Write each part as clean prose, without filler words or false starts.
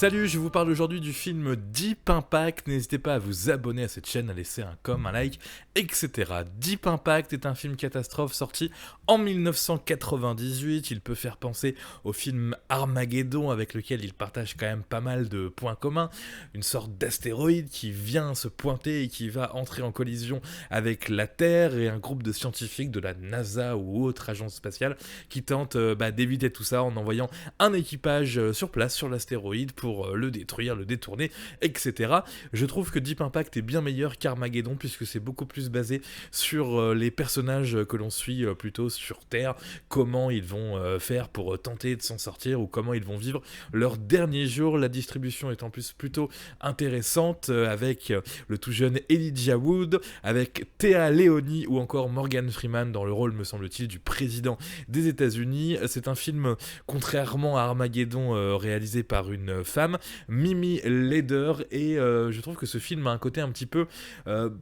Salut, je vous parle aujourd'hui du film Deep Impact. N'hésitez pas à vous abonner à cette chaîne, à laisser un com, un like, etc. Deep Impact est un film catastrophe sorti en 1998. Il peut faire penser au film Armageddon avec lequel il partage quand même pas mal de points communs. Une sorte d'astéroïde qui vient se pointer et qui va entrer en collision avec la Terre et un groupe de scientifiques de la NASA ou autre agence spatiale qui tentent d'éviter tout ça en envoyant un équipage sur place sur l'astéroïde pour le détruire, le détourner, etc. Je trouve que Deep Impact est bien meilleur qu'Armageddon puisque c'est beaucoup plus basé sur les personnages que l'on suit plutôt sur Terre, comment ils vont faire pour tenter de s'en sortir ou comment ils vont vivre leurs derniers jours. La distribution est en plus plutôt intéressante avec le tout jeune Elijah Wood, avec Téa Leoni ou encore Morgan Freeman dans le rôle, me semble-t-il, du président des États-Unis. C'est un film, contrairement à Armageddon, réalisé par une femme, Mimi Leder, et je trouve que ce film a un côté un petit peu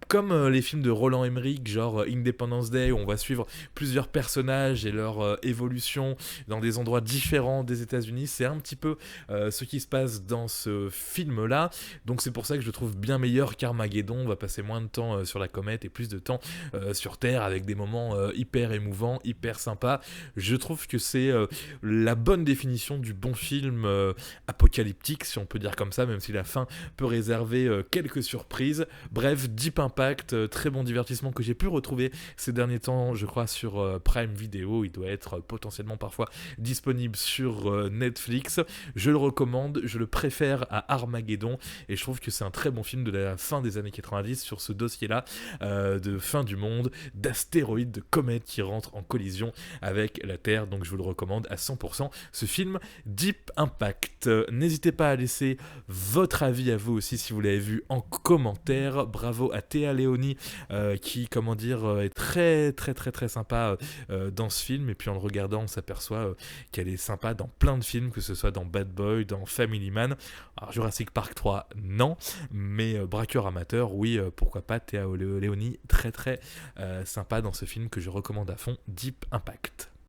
comme les films de Roland Emmerich, genre Independence Day, où on va suivre plusieurs personnages et leur évolution dans des endroits différents des États-Unis. C'est un petit peu ce qui se passe dans ce film-là, donc c'est pour ça que je le trouve bien meilleur qu'Armageddon. On va passer moins de temps sur la comète et plus de temps sur Terre avec des moments hyper émouvants, hyper sympas. Je trouve que c'est la bonne définition du bon film apocalyptique, si on peut dire comme ça, même si la fin peut réserver quelques surprises. Bref, Deep Impact, très bon divertissement que j'ai pu retrouver ces derniers temps, je crois, sur Prime Video. Il doit être potentiellement parfois disponible sur Netflix. Je le recommande, je le préfère à Armageddon, et je trouve que c'est un très bon film de la fin des années 90 sur ce dossier-là, de fin du monde, d'astéroïdes, de comètes qui rentrent en collision avec la Terre. Donc je vous le recommande à 100%, ce film Deep Impact. N'hésitez pas à laisser votre avis à vous aussi si vous l'avez vu en commentaire. Bravo à Téa Leoni qui, comment dire, est très très très très sympa dans ce film, et puis en le regardant on s'aperçoit qu'elle est sympa dans plein de films, que ce soit dans Bad Boy, dans Family Man. Alors Jurassic Park 3 non, mais Braqueur amateur oui, pourquoi pas. Téa Leoni très très sympa dans ce film que je recommande à fond, Deep Impact.